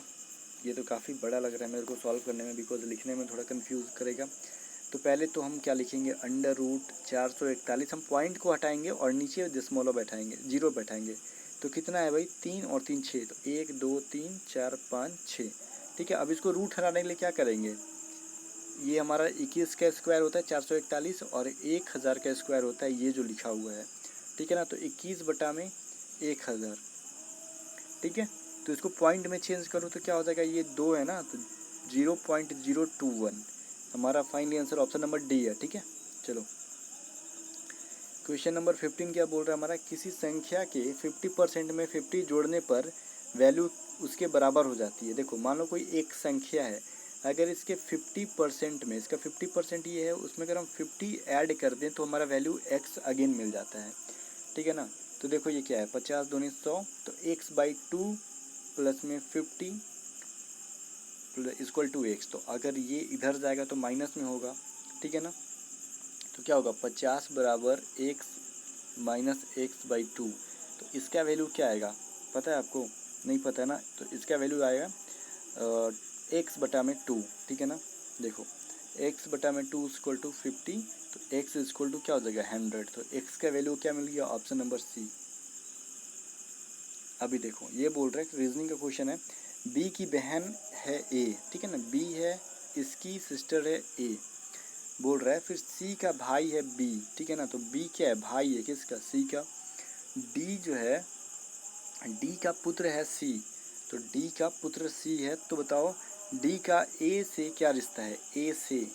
ये तो काफ़ी बड़ा लग रहा है मेरे को सॉल्व करने में, बिकॉज लिखने में थोड़ा कंफ्यूज करेगा। तो पहले तो हम क्या लिखेंगे, अंडर रूट 441, हम पॉइंट को हटाएंगे और नीचे दशमलव बैठाएंगे, 0 बैठाएंगे। तो कितना है भाई, 3 और 3 6, तो 1 2 3 4 5 6, ठीक है। अब इसको रूट हटाने के लिए क्या करेंगे, ये हमारा 21 का स्क्वायर होता है 441 और 1000 का स्क्वायर होता है ये जो लिखा हुआ है, ठीक है ना। तो 21 बटा में 1000, ठीक है। तो इसको पॉइंट में चेंज करो तो क्या हो जाएगा, ये 2 है ना, तो 0.021 हमारा finally answer option number D है, ठीक है। चलो क्वेश्चन नंबर 15 क्या बोल रहा है हमारा, किसी संख्या के 50% में 50 जोड़ने पर वैल्यू उसके बराबर हो जाती है। देखो, मान लो कोई एक संख्या है, अगर इसके 50% में, इसका 50% ये है, उसमें अगर हम 50 ऐड कर दें तो हमारा वैल्यू x अगेन मिल जाता है, ठीक है ना। तो देखो ये क्या है, 50 दूनी 100, तो x/2 प्लस में 50 इक्वल टू x। तो अगर ये इधर जाएगा तो माइनस में होगा, ठीक है ना। तो क्या होगा, 50 बराबर x माइनस x/2। तो इसका वैल्यू क्या आएगा पता है आपको, नहीं पता है ना। तो इसका वैल्यू आएगा x/2, ठीक है ना। देखो x/2 इक्वल टू 50, तो x इक्वल टू क्या हो जाएगा 100। तो x का वैल्यू क्या मिल गया, ऑप्शन नंबर सी। अभी देखो ये बोल रहा है, रीजनिंग का क्वेश्चन है, b की बहन है a, ठीक है ना, b है, इसकी सिस्टर है a, बोल रहा है फिर c का भाई है b, ठीक है ना। तो b क्या है, भाई है किसका, c का। d जो है, d का पुत्र है c, तो d का पुत्र c है। तो बताओ d का a से क्या रिश्ता है, a से,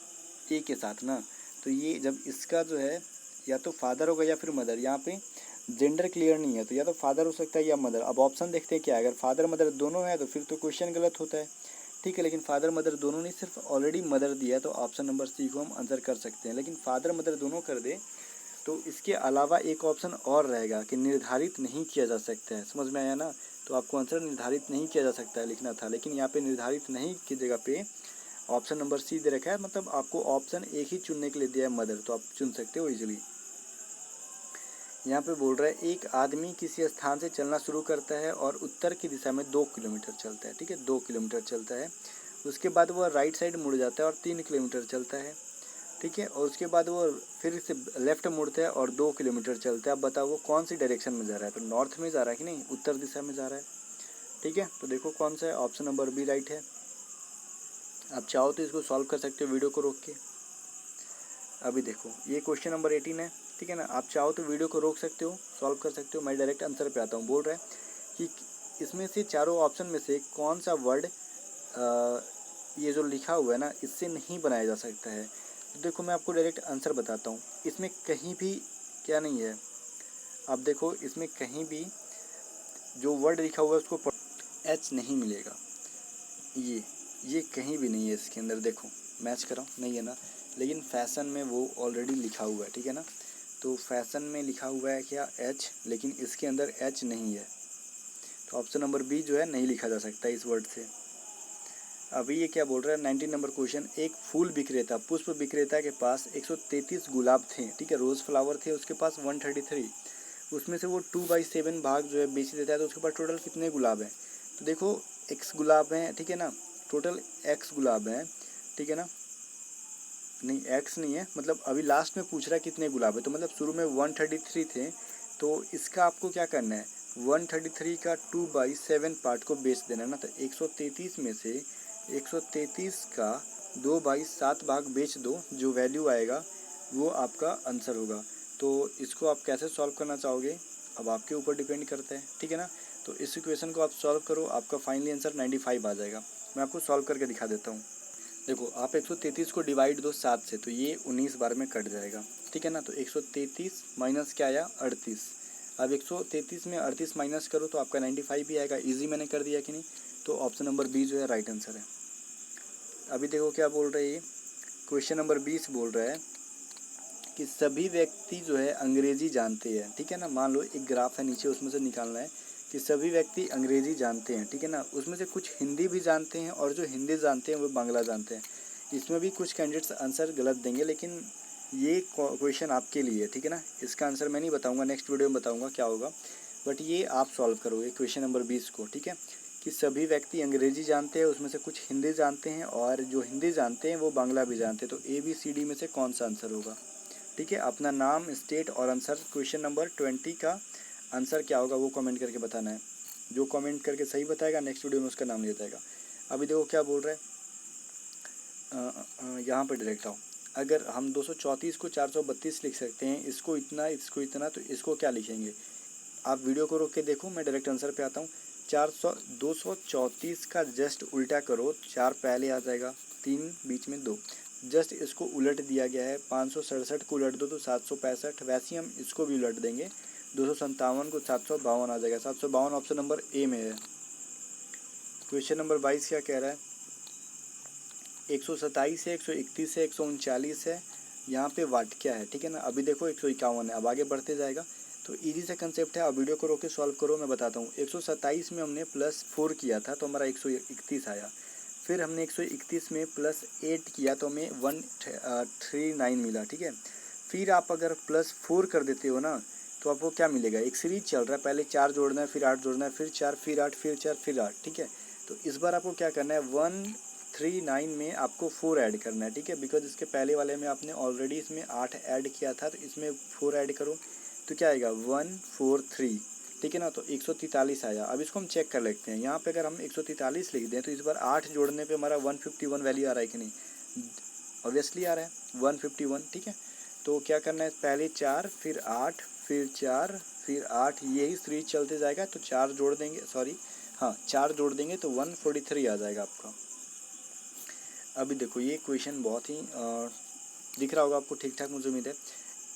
a के साथ ना। तो ये जब इसका जो है या तो फादर होगा या फिर मदर, यहाँ पे जेंडर क्लियर नहीं है, तो या तो फादर हो सकता है या मदर। अब ऑप्शन देखते हैं क्या है, अगर फादर मदर दोनों है तो फिर तो क्वेश्चन गलत होता है, ठीक है। लेकिन फादर मदर दोनों नहीं, सिर्फ ऑलरेडी मदर दिया है, तो ऑप्शन नंबर सी को हम आंसर कर सकते हैं। लेकिन फादर मदर दोनों कर दे तो इसके अलावा एक ऑप्शन और रहेगा कि निर्धारित नहीं किया जा सकता है, समझ में आया ना। तो आपको आंसर निर्धारित नहीं किया जा सकता है लिखना था, लेकिन यहाँ पे निर्धारित नहीं की जगह पे ऑप्शन नंबर सी दे रखा है, मतलब आपको ऑप्शन एक ही चुनने के लिए दिया है मदर, तो आप चुन सकते हो इजीली। यहाँ पे बोल रहा है एक आदमी किसी स्थान से चलना शुरू करता है और उत्तर की दिशा में 2 किलोमीटर चलता है, ठीक है, 2 किलोमीटर चलता है। उसके बाद वह राइट साइड मुड़ जाता है और 3 किलोमीटर चलता है, ठीक है। और उसके बाद वो फिर से लेफ्ट मुड़ता है और 2 किलोमीटर चलता है। अब बताओ वो कौन सी डायरेक्शन में जा रहा है, तो नॉर्थ में जा रहा है कि नहीं, उत्तर दिशा में जा रहा है, ठीक है। तो देखो कौन सा है, ऑप्शन नंबर बी राइट है। आप चाहो तो इसको सॉल्व कर सकते हो वीडियो को रोक के। अभी देखो ये क्वेश्चन नंबर 18 है, ठीक है ना। आप चाहो तो वीडियो को रोक सकते हो, सॉल्व कर सकते हो। मैं डायरेक्ट आंसर पे आता हूँ। बोल रहा है कि इसमें से चारों ऑप्शन में से कौन सा वर्ड ये जो लिखा हुआ है ना, इससे नहीं बनाया जा सकता है। तो देखो मैं आपको डायरेक्ट आंसर बताता हूँ। इसमें कहीं भी क्या नहीं है, आप देखो इसमें कहीं भी जो वर्ड लिखा हुआ है उसको एच नहीं मिलेगा, ये कहीं भी नहीं है इसके अंदर। देखो मैच कराओ, नहीं है ना। लेकिन फैशन में वो ऑलरेडी लिखा हुआ है, ठीक है ना। तो फैशन में लिखा हुआ है क्या, एच, लेकिन इसके अंदर एच नहीं है। तो ऑप्शन नंबर बी जो है नहीं लिखा जा सकता इस वर्ड से। अभी ये क्या बोल रहा है, 19 नंबर क्वेश्चन, एक फूल विक्रेता पुष्प विक्रेता के पास 133 गुलाब थे, ठीक है, रोज़ फ्लावर थे उसके पास 133। उसमें से वो 2/7 भाग जो है बेच देता है, तो उसके पास टोटल कितने गुलाब हैं। तो देखो x गुलाब हैं, ठीक है ना, टोटल x गुलाब हैं, ठीक है ना। नहीं x नहीं है, मतलब अभी लास्ट में पूछ रहा है कितने गुलाब है, तो मतलब शुरू में 133 थे। तो इसका आपको क्या करना है, 133 का 2/7 पार्ट को बेच देना है ना। तो 133 में से 133 का 2/7 भाग बेच दो, जो वैल्यू आएगा वो आपका आंसर होगा। तो इसको आप कैसे सॉल्व करना चाहोगे, अब आपके ऊपर डिपेंड करता है, ठीक है ना। तो इस इक्वेशन को आप सॉल्व करो, आपका फाइनली आंसर 95 आ जाएगा। मैं आपको सॉल्व करके दिखा देता हूँ। देखो आप 133 को डिवाइड दो 7 से, तो ये 19 बार में कट जाएगा, ठीक है ना। तो 133 माइनस क्या आया, 38। अब 133 में 38 माइनस करो तो आपका 95 भी आएगा। इजी मैंने कर दिया कि नहीं। तो ऑप्शन नंबर बी जो है राइट आंसर है। अभी देखो क्या बोल रहे हैं, क्वेश्चन नंबर 20 बोल रहा है कि सभी व्यक्ति जो है अंग्रेजी जानते हैं, ठीक है ना। मान लो एक ग्राफ है नीचे, उसमें से निकालना है कि सभी व्यक्ति अंग्रेजी जानते हैं, ठीक है ना। उसमें से कुछ हिंदी भी जानते हैं और जो हिंदी जानते हैं वो बांग्ला जानते हैं। इसमें भी कुछ कैंडिडेट्स आंसर गलत देंगे, लेकिन ये क्वेश्चन आपके लिए, ठीक है ना। इसका आंसर मैं नहीं बताऊँगा, नेक्स्ट वीडियो में बताऊँगा क्या होगा, बट ये आप सॉल्व करोगे क्वेश्चन नंबर 20 को, ठीक है। कि सभी व्यक्ति अंग्रेजी जानते हैं, उसमें से कुछ हिंदी जानते हैं और जो हिंदी जानते हैं वो बांग्ला भी जानते हैं। तो ABCD में से कौन सा आंसर होगा, ठीक है। अपना नाम, स्टेट और आंसर, क्वेश्चन नंबर 20 का आंसर क्या होगा वो कमेंट करके बताना है। जो कमेंट करके सही बताएगा नेक्स्ट वीडियो में उसका नाम लिया जाएगा। अभी देखो क्या बोल रहा है, यहाँ पर डायरेक्ट आओ। अगर हम 234 को 432 लिख सकते हैं, इसको इतना, तो इसको क्या लिखेंगे। आप वीडियो को रोक के देखो, मैं डायरेक्ट आंसर पे आता हूँ। 234 का जस्ट उल्टा करो, 4 पहले आ जाएगा, 3 बीच में 2, जस्ट इसको उलट दिया गया है। 567 को उलट दो तो 765, वैसे ही हम इसको भी उलट देंगे। 257 को 752 आ जाएगा। 752 ऑप्शन नंबर ए में है। क्वेश्चन नंबर 22 क्या कह रहा है, 127 है, 131 है, 139 है, यहाँ पे वाट क्या है, ठीक है ना। अभी देखो 151 है, अब आगे बढ़ते जाएगा तो इजी सा कंसेप्ट है। अब वीडियो को रोक के सॉल्व करो, मैं बताता हूँ। 127 में हमने +4 किया था तो हमारा 131 आया। फिर हमने 131 में +8 किया तो हमें 139 मिला, ठीक है। फिर आप अगर +4 कर देते हो ना तो आपको क्या मिलेगा, एक सीरीज चल रहा है, पहले 4 जोड़ना है, फिर 8 जोड़ना है, फिर 4, फिर 8, फिर 4, फिर 8, ठीक है। तो इस बार आपको क्या करना है, 139 में आपको 4 ऐड करना है, ठीक है। बिकॉज इसके पहले वाले में आपने ऑलरेडी इसमें 8 ऐड किया था, तो इसमें 4 ऐड करो तो क्या आएगा 143, ठीक है ना। तो 143 आया। अब इसको हम चेक कर लेते हैं। यहाँ पे अगर हम 143 लिख दें तो इस बार 8 जोड़ने पे हमारा 151 वैल्यू आ रहा है कि नहीं, ऑब्वियसली आ रहा है 151, ठीक है। तो क्या करना है, पहले 4, फिर 8, फिर 4, फिर 8, यही सीरीज चलते जाएगा। तो 4 जोड़ देंगे, सॉरी हाँ 4 जोड़ देंगे तो 143 आ जाएगा आपका। अभी देखो ये क्वेश्चन बहुत ही दिख रहा होगा आपको ठीक ठाक, मुझे उम्मीद है।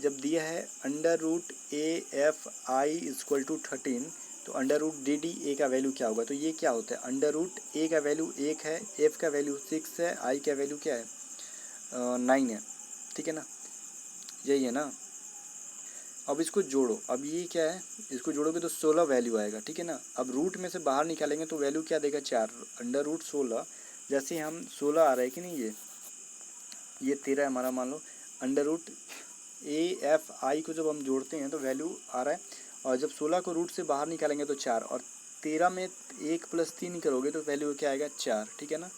जब दिया है √AFI=13 तो √DDA का वैल्यू क्या होगा। तो ये क्या होता है, √A का वैल्यू 1 है, F का वैल्यू 6 है, I का वैल्यू क्या है 9 है, ठीक है ना, यही है ना। अब इसको जोड़ो, अब ये क्या है, इसको जोड़ोगे तो 16 वैल्यू आएगा, ठीक है ना। अब रूट में से बाहर निकालेंगे तो वैल्यू क्या देगा 4, √16। जैसे हम 16 आ रहा है कि नहीं, ये 13 हमारा, मान लो √AFI को जब हम जोड़ते हैं तो वैल्यू आ रहा है। और जब 16 को रूट से बाहर निकालेंगे तो 4, और 13 में 1 + 3 करोगे तो वैल्यू क्या आएगा 4, ठीक है ना।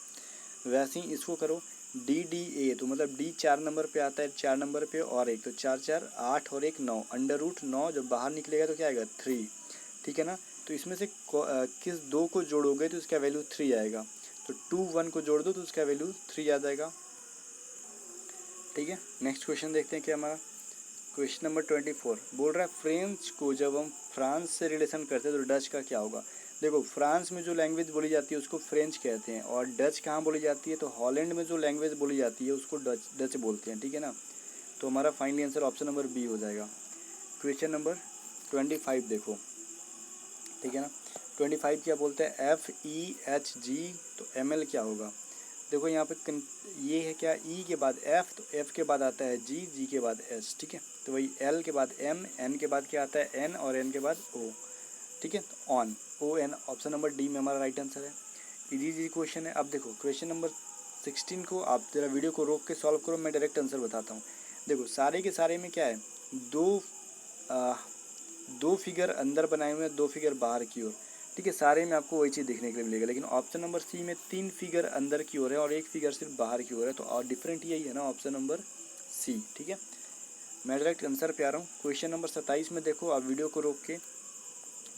वैसे ही इसको करो DDA, तो मतलब D 4 नंबर पे आता है, 4 नंबर पे और 1, तो 4 4 8 और 1 9, √9 जब बाहर निकलेगा तो क्या आएगा 3, ठीक है ना। तो इसमें से किस दो को जोड़ोगे तो इसका वैल्यू 3 आएगा। तो 2 1 को जोड़ दो तो उसका वैल्यू 3 आ जाएगा, ठीक है। नेक्स्ट क्वेश्चन देखते हैं क्या हमारा। क्वेश्चन नंबर 24 बोल रहा है फ्रेंच को जब हम फ्रांस से रिलेशन करते हैं तो डच का क्या होगा। देखो फ्रांस में जो लैंग्वेज बोली जाती है उसको फ्रेंच कहते हैं, और डच कहाँ बोली जाती है, तो हॉलैंड में जो लैंग्वेज बोली जाती है उसको डच बोलते हैं, ठीक है ना। तो हमारा finally answer option number B हो जाएगा। क्वेश्चन नंबर 25 देखो, ठीक है ना। 25 क्या बोलते हैं, FEHG, तो ML क्या होगा। देखो यहाँ पे ये है क्या, E के बाद F, तो F के बाद आता है G के बाद S, ठीक है। तो वही L के बाद M, N के बाद क्या आता है N, और N के बाद O, ठीक है। तो ON, ऑप्शन नंबर डी में हमारा राइट आंसर है। इजी क्वेश्चन है। अब देखो क्वेश्चन नंबर 16 को आप जरा वीडियो को रोक के सॉल्व करो, मैं डायरेक्ट आंसर बताता हूँ। देखो सारे के सारे में क्या है, दो फिगर अंदर बनाए हुए हैं, 2 फिगर बाहर की ओर, ठीक है। सारे में आपको वही चीज़ देखने के लिए मिलेगा, लेकिन ऑप्शन नंबर सी में 3 फिगर अंदर की ओर है और 1 फिगर सिर्फ बाहर की ओर है। तो और डिफरेंट यही है ना, ऑप्शन नंबर सी, ठीक है। मैं डायरेक्ट आंसर पे आ रहा हूँ। क्वेश्चन नंबर 27 में देखो आप वीडियो को रोक के,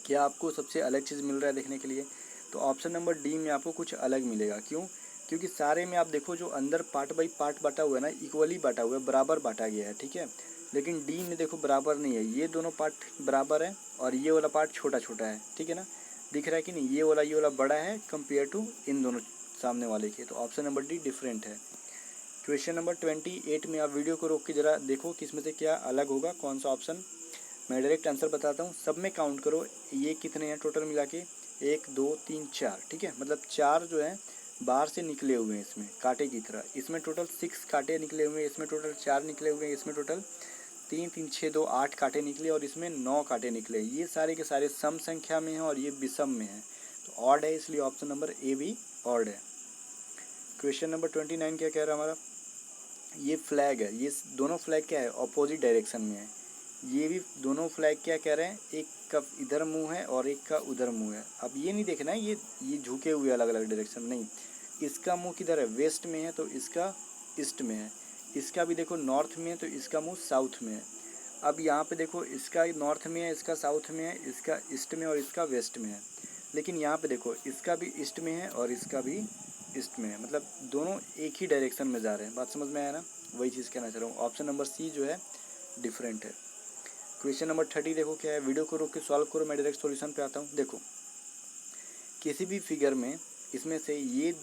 क्या आपको सबसे अलग चीज़ मिल रहा है देखने के लिए, तो ऑप्शन नंबर डी में आपको कुछ अलग मिलेगा। क्यों, क्योंकि सारे में आप देखो जो अंदर पार्ट बाई पार्ट बांटा हुआ है ना, इक्वली बांटा हुआ है, बराबर बांटा गया है, ठीक है। लेकिन डी में देखो बराबर नहीं है, ये दोनों पार्ट बराबर है और ये वाला पार्ट छोटा छोटा है, ठीक है ना। दिख रहा है कि नहीं, ये वाला बड़ा है कंपेयर टू इन दोनों सामने वाले के। तो ऑप्शन नंबर डी डिफरेंट है। क्वेश्चन नंबर 28 में आप वीडियो को रोक के ज़रा देखो किसमें से क्या अलग होगा, कौन सा ऑप्शन। मैं डायरेक्ट आंसर बताता हूँ, सब में काउंट करो, ये कितने हैं टोटल मिला के, 1 2 3 4, ठीक है। मतलब 4 जो है बाहर से निकले हुए हैं इसमें कांटे की तरह, इसमें टोटल 6 कांटे निकले हुए हैं, इसमें टोटल 4 निकले हुए हैं, इसमें टोटल 3 3 6 2 8 कांटे निकले और इसमें 9 कांटे निकले। ये सारे के सारे सम संख्या में हैं और ये विषम में है, तो ऑड है, इसलिए ऑप्शन नंबर ए भी ऑड है। क्वेश्चन नंबर 29 क्या कह रहा है हमारा, ये फ्लैग है, ये दोनों फ्लैग क्या है अपोजिट डायरेक्शन में है। ये भी दोनों फ्लैग क्या कह रहे हैं, एक का इधर मुंह है और एक का उधर मुंह है। अब ये नहीं देखना है ये झुके हुए अलग अलग डायरेक्शन, नहीं, इसका मुंह किधर है, वेस्ट में है तो इसका ईस्ट में है, इसका भी देखो नॉर्थ में है तो इसका मुंह साउथ में है। अब यहाँ पे देखो इसका नॉर्थ में है, इसका साउथ में है, इसका ईस्ट में और इसका वेस्ट में है। लेकिन यहाँ पे देखो इसका भी ईस्ट में है और इसका भी ईस्ट में है, मतलब दोनों एक ही डायरेक्शन में जा रहे हैं। बात समझ में आया ना, वही चीज़ कहना चाह रहा हूँ। ऑप्शन नंबर सी जो है डिफरेंट है। क्वेश्चन नंबर 30 देखो क्या है, वीडियो को रोक के सॉल्व करो, मैं डायरेक्ट सॉल्यूशन पे आता हूँ। देखो किसी भी फिगर में इसमें से ये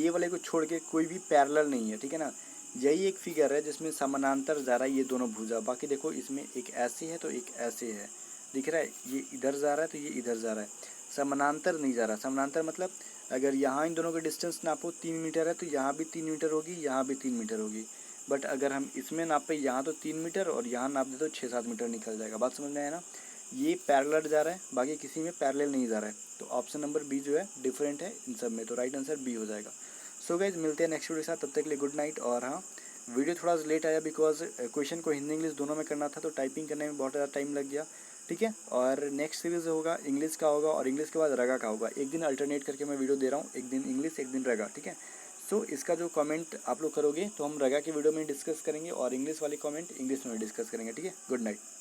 वाले को छोड़ के कोई भी पैरेलल नहीं है, ठीक है ना। यही एक फिगर है जिसमें समानांतर जा रहा है ये दोनों भुजा, बाकी देखो इसमें एक ऐसे है तो एक ऐसे है, दिख रहा है, ये इधर जा रहा है तो ये इधर जा रहा है, समानांतर नहीं जा रहा। समानांतर मतलब अगर यहाँ इन दोनों के डिस्टेंस नापो 3 मीटर है तो यहाँ भी 3 मीटर होगी, यहाँ भी 3 मीटर होगी। बट अगर हम इसमें नापे यहाँ तो 3 मीटर और यहाँ नाप दे तो 6-7 मीटर निकल जाएगा। बात समझ में आया ना। ये पैरेलल जा रहा है, बाकी किसी में पैरेलल नहीं जा रहा है, तो ऑप्शन नंबर बी जो है डिफरेंट है इन सब में, तो राइट आंसर बी हो जाएगा। सो गाइज मिलते हैं नेक्स्ट वीडियो के साथ, तब तक के लिए गुड नाइट। और हाँ, वीडियो थोड़ा लेट आया बिकॉज क्वेश्चन को हिंदी इंग्लिश दोनों में करना था, तो टाइपिंग करने में बहुत ज़्यादा टाइम लग गया, ठीक है। और नेक्स्ट सीरीज होगा इंग्लिश का होगा और इंग्लिश के बाद रगा का होगा। एक दिन अल्टरनेट करके मैं वीडियो दे रहा हूँ, एक दिन इंग्लिश एक दिन रगा, ठीक है। सो इसका जो कमेंट आप लोग करोगे तो हम रगा की वीडियो में डिस्कस करेंगे और इंग्लिश वाली कमेंट इंग्लिश में डिस्कस करेंगे, ठीक है। Good night.